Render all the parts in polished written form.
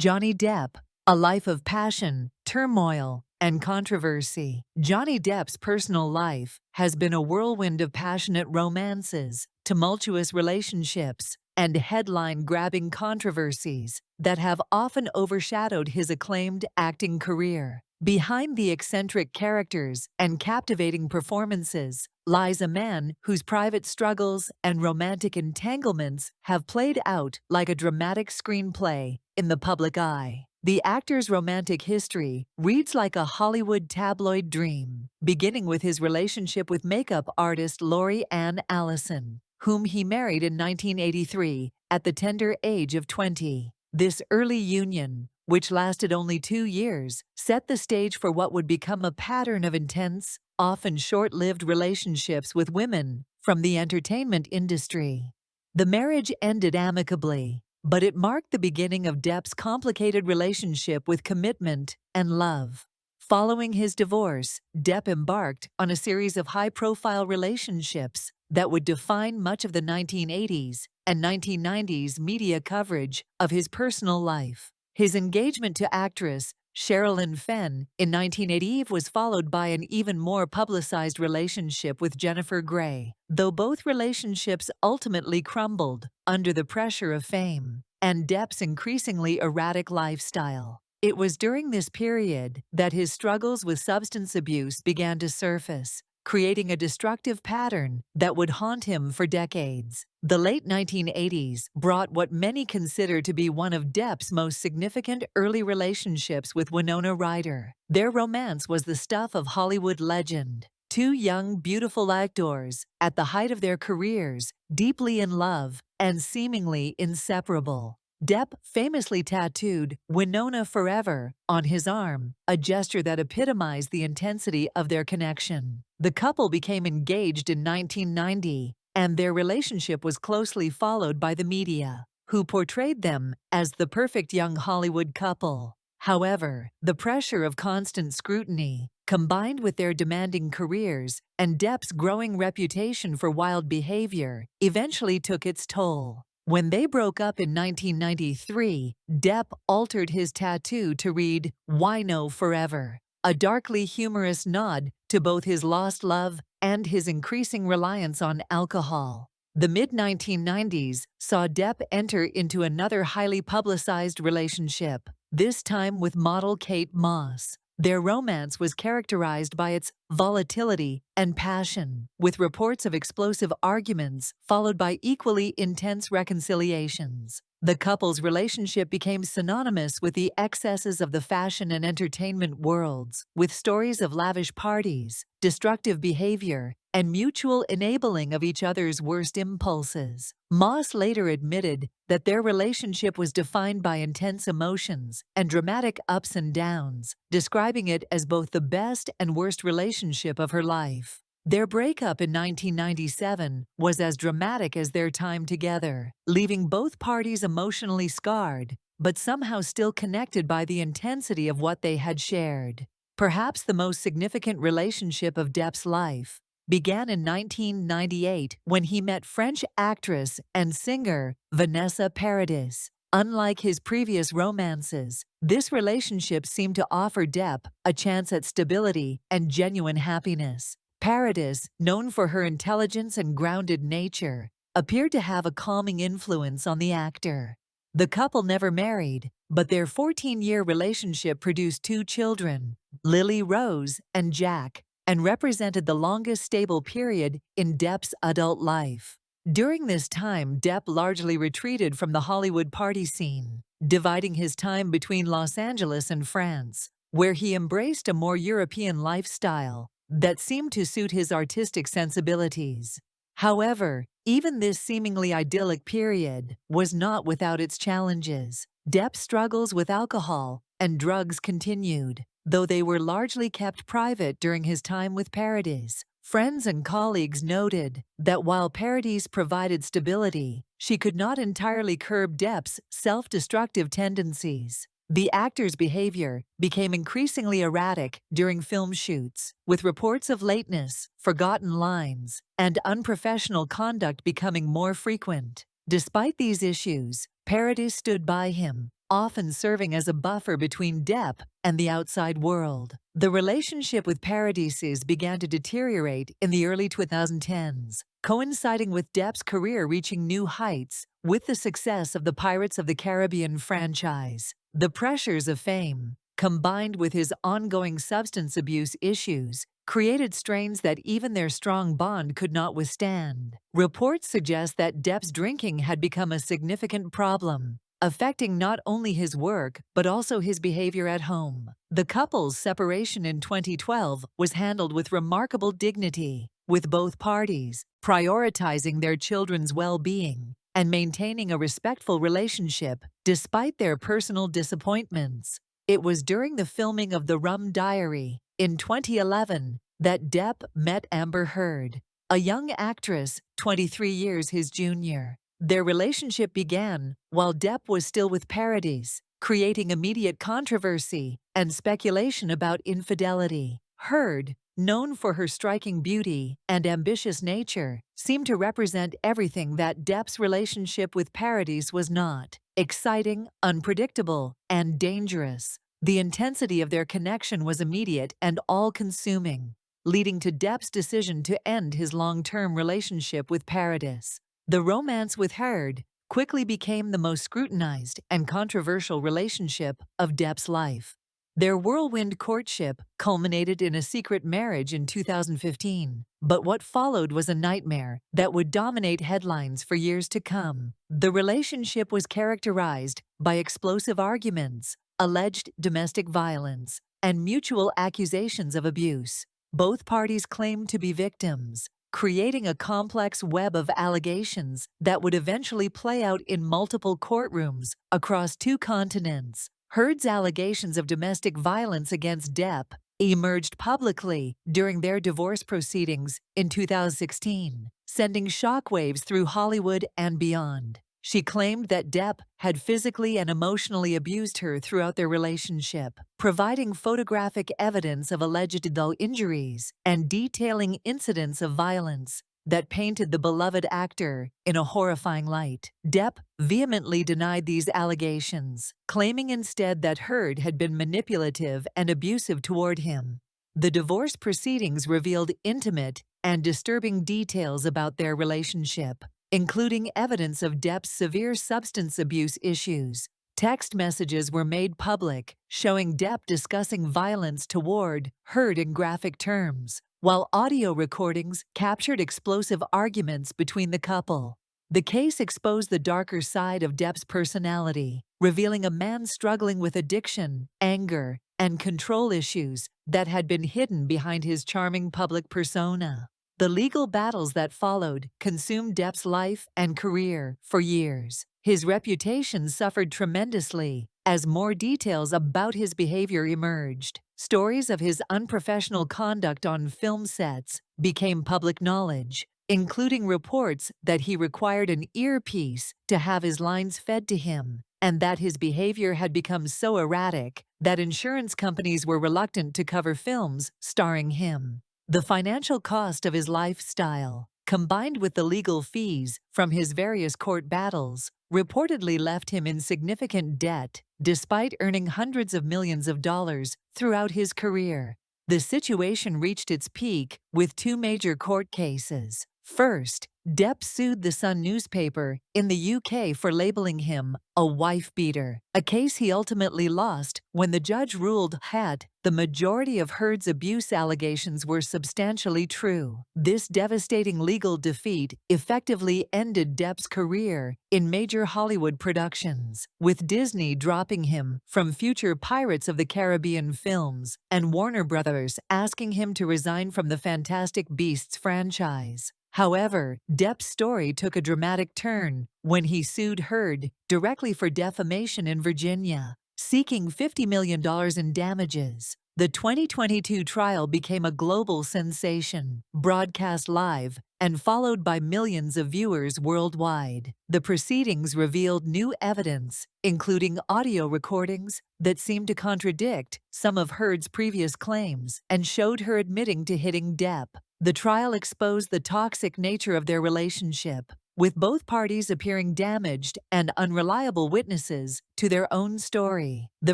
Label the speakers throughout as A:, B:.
A: Johnny Depp, a life of passion, turmoil, and controversy. Johnny Depp's personal life has been a whirlwind of passionate romances, tumultuous relationships, and headline-grabbing controversies that have often overshadowed his acclaimed acting career. Behind the eccentric characters and captivating performances lies a man whose private struggles and romantic entanglements have played out like a dramatic screenplay in the public eye. The actor's romantic history reads like a Hollywood tabloid dream, beginning with his relationship with makeup artist Lori Ann Allison, whom he married in 1983 at the tender age of 20. This early union, which lasted only 2 years, set the stage for what would become a pattern of intense, often short-lived relationships with women from the entertainment industry. The marriage ended amicably, but it marked the beginning of Depp's complicated relationship with commitment and love. Following his divorce, Depp embarked on a series of high-profile relationships that would define much of the 1980s and 1990s media coverage of his personal life. His engagement to actress Sherilyn Fenn in 1980 was followed by an even more publicized relationship with Jennifer Grey, though both relationships ultimately crumbled under the pressure of fame and Depp's increasingly erratic lifestyle. It was during this period that his struggles with substance abuse began to surface, creating a destructive pattern that would haunt him for decades. The late 1980s brought what many consider to be one of Depp's most significant early relationships with Winona Ryder. Their romance was the stuff of Hollywood legend. Two young, beautiful actors, at the height of their careers, deeply in love and seemingly inseparable. Depp famously tattooed "Winona Forever" on his arm, a gesture that epitomized the intensity of their connection. The couple became engaged in 1990, and their relationship was closely followed by the media, who portrayed them as the perfect young Hollywood couple. However, the pressure of constant scrutiny, combined with their demanding careers and Depp's growing reputation for wild behavior, eventually took its toll. When they broke up in 1993, Depp altered his tattoo to read "Wino Forever," a darkly humorous nod to both his lost love and his increasing reliance on alcohol. The mid-1990s saw Depp enter into another highly publicized relationship, this time with model Kate Moss. Their romance was characterized by its volatility and passion, with reports of explosive arguments followed by equally intense reconciliations. The couple's relationship became synonymous with the excesses of the fashion and entertainment worlds, with stories of lavish parties, destructive behavior, and mutual enabling of each other's worst impulses. Moss later admitted that their relationship was defined by intense emotions and dramatic ups and downs, describing it as both the best and worst relationship of her life. Their breakup in 1997 was as dramatic as their time together, leaving both parties emotionally scarred, but somehow still connected by the intensity of what they had shared. Perhaps the most significant relationship of Depp's life began in 1998 when he met French actress and singer Vanessa Paradis. Unlike his previous romances, this relationship seemed to offer Depp a chance at stability and genuine happiness. Paradis, known for her intelligence and grounded nature, appeared to have a calming influence on the actor. The couple never married, but their 14-year relationship produced 2 children, Lily Rose and Jack, and represented the longest stable period in Depp's adult life. During this time, Depp largely retreated from the Hollywood party scene, dividing his time between Los Angeles and France, where he embraced a more European lifestyle that seemed to suit his artistic sensibilities. However, even this seemingly idyllic period was not without its challenges. Depp's struggles with alcohol and drugs continued, though they were largely kept private during his time with Paradis. Friends and colleagues noted that while Paradis provided stability, she could not entirely curb Depp's self-destructive tendencies. The actor's behavior became increasingly erratic during film shoots, with reports of lateness, forgotten lines, and unprofessional conduct becoming more frequent. Despite these issues, Paradis stood by him, often serving as a buffer between Depp and the outside world. The relationship with Paradises began to deteriorate in the early 2010s, coinciding with Depp's career reaching new heights with the success of the Pirates of the Caribbean franchise. The pressures of fame, combined with his ongoing substance abuse issues, created strains that even their strong bond could not withstand. Reports suggest that Depp's drinking had become a significant problem, affecting not only his work but also his behavior at home. The couple's separation in 2012 was handled with remarkable dignity, with both parties prioritizing their children's well-being and maintaining a respectful relationship despite their personal disappointments. It was during the filming of The Rum Diary in 2011 that Depp met Amber Heard, a young actress 23 years his junior. Their relationship began while Depp was still with Paradise, creating immediate controversy and speculation about infidelity. Heard, known for her striking beauty and ambitious nature, seemed to represent everything that Depp's relationship with Paradise was not: exciting, unpredictable, and dangerous. The intensity of their connection was immediate and all-consuming, leading to Depp's decision to end his long-term relationship with Paradise. The romance with Heard quickly became the most scrutinized and controversial relationship of Depp's life. Their whirlwind courtship culminated in a secret marriage in 2015, but what followed was a nightmare that would dominate headlines for years to come. The relationship was characterized by explosive arguments, alleged domestic violence, and mutual accusations of abuse. Both parties claimed to be victims, creating a complex web of allegations that would eventually play out in multiple courtrooms across 2 continents. Heard's allegations of domestic violence against Depp emerged publicly during their divorce proceedings in 2016, sending shockwaves through Hollywood and beyond. She claimed that Depp had physically and emotionally abused her throughout their relationship, providing photographic evidence of alleged injuries and detailing incidents of violence that painted the beloved actor in a horrifying light. Depp vehemently denied these allegations, claiming instead that Heard had been manipulative and abusive toward him. The divorce proceedings revealed intimate and disturbing details about their relationship, including evidence of Depp's severe substance abuse issues. Text messages were made public, showing Depp discussing violence toward Heard in graphic terms, while audio recordings captured explosive arguments between the couple. The case exposed the darker side of Depp's personality, revealing a man struggling with addiction, anger, and control issues that had been hidden behind his charming public persona. The legal battles that followed consumed Depp's life and career for years. His reputation suffered tremendously as more details about his behavior emerged. Stories of his unprofessional conduct on film sets became public knowledge, including reports that he required an earpiece to have his lines fed to him, and that his behavior had become so erratic that insurance companies were reluctant to cover films starring him. The financial cost of his lifestyle, combined with the legal fees from his various court battles, reportedly left him in significant debt, despite earning hundreds of millions of dollars throughout his career. The situation reached its peak with 2 major court cases. First, Depp sued the Sun newspaper in the UK for labeling him a wife-beater, a case he ultimately lost when the judge ruled that the majority of Heard's abuse allegations were substantially true. This devastating legal defeat effectively ended Depp's career in major Hollywood productions, with Disney dropping him from future Pirates of the Caribbean films and Warner Brothers asking him to resign from the Fantastic Beasts franchise. However, Depp's story took a dramatic turn when he sued Heard directly for defamation in Virginia, seeking $50 million in damages. The 2022 trial became a global sensation, broadcast live and followed by millions of viewers worldwide. The proceedings revealed new evidence, including audio recordings that seemed to contradict some of Heard's previous claims and showed her admitting to hitting Depp. The trial exposed the toxic nature of their relationship, with both parties appearing damaged and unreliable witnesses to their own story. The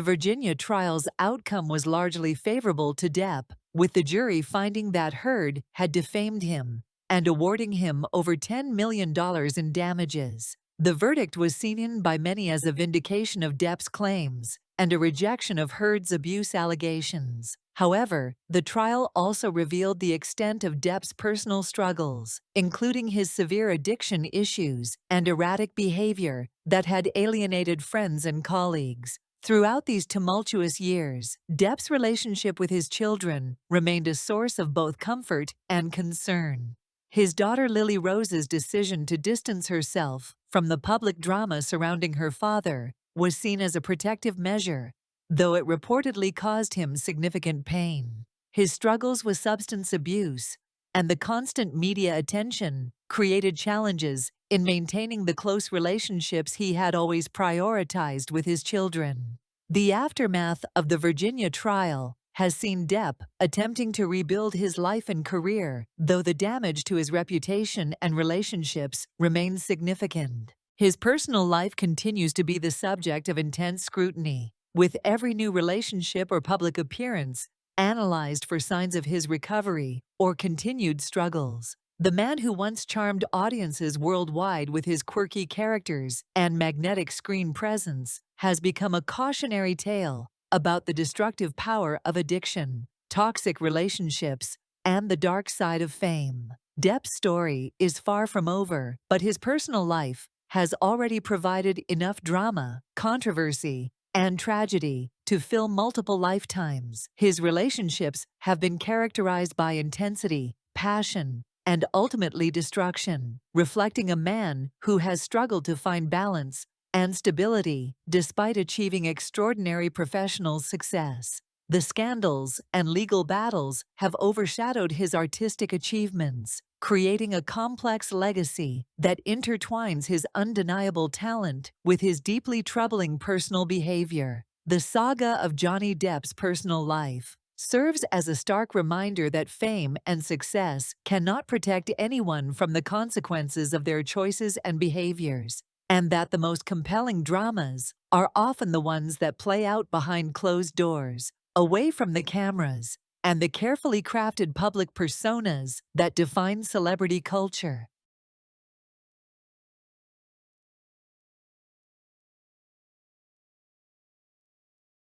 A: Virginia trial's outcome was largely favorable to Depp, with the jury finding that Heard had defamed him and awarding him over $10 million in damages. The verdict was seen by many as a vindication of Depp's claims and a rejection of Heard's abuse allegations. However, the trial also revealed the extent of Depp's personal struggles, including his severe addiction issues and erratic behavior that had alienated friends and colleagues. Throughout these tumultuous years, Depp's relationship with his children remained a source of both comfort and concern. His daughter Lily Rose's decision to distance herself from the public drama surrounding her father was seen as a protective measure, though it reportedly caused him significant pain. His struggles with substance abuse and the constant media attention created challenges in maintaining the close relationships he had always prioritized with his children. The aftermath of the Virginia trial has seen Depp attempting to rebuild his life and career, though the damage to his reputation and relationships remains significant. His personal life continues to be the subject of intense scrutiny, with every new relationship or public appearance analyzed for signs of his recovery or continued struggles. The man who once charmed audiences worldwide with his quirky characters and magnetic screen presence has become a cautionary tale about the destructive power of addiction, toxic relationships, and the dark side of fame. Depp's story is far from over, but his personal life has already provided enough drama, controversy, and tragedy to fill multiple lifetimes. His relationships have been characterized by intensity, passion, and ultimately destruction, reflecting a man who has struggled to find balance and stability despite achieving extraordinary professional success. The scandals and legal battles have overshadowed his artistic achievements, creating a complex legacy that intertwines his undeniable talent with his deeply troubling personal behavior. The saga of Johnny Depp's personal life serves as a stark reminder that fame and success cannot protect anyone from the consequences of their choices and behaviors, and that the most compelling dramas are often the ones that play out behind closed doors, away from the cameras and the carefully crafted public personas that define celebrity culture.